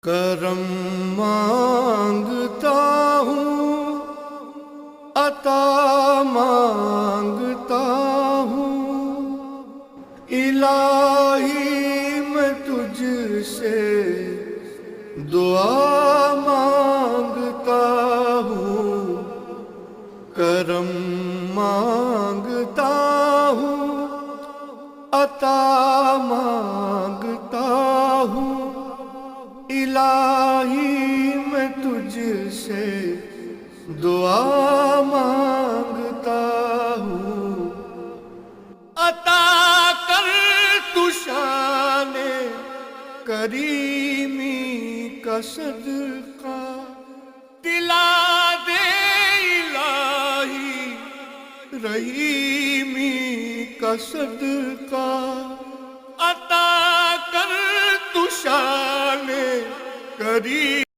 کرم مانگتا ہوں، عطا مانگتا ہوں، الہی میں تجھ سے دعا مانگتا ہوں، کرم مانگتا ہوں، عطا مانگتا ہوں، الہی میں تجھ سے دعا مانگتا ہوں، عطا کر تو شان کریمی کا صدقہ، دلا دے الہی رحیمی کا صدقہ، عطا کر تو شان کریمی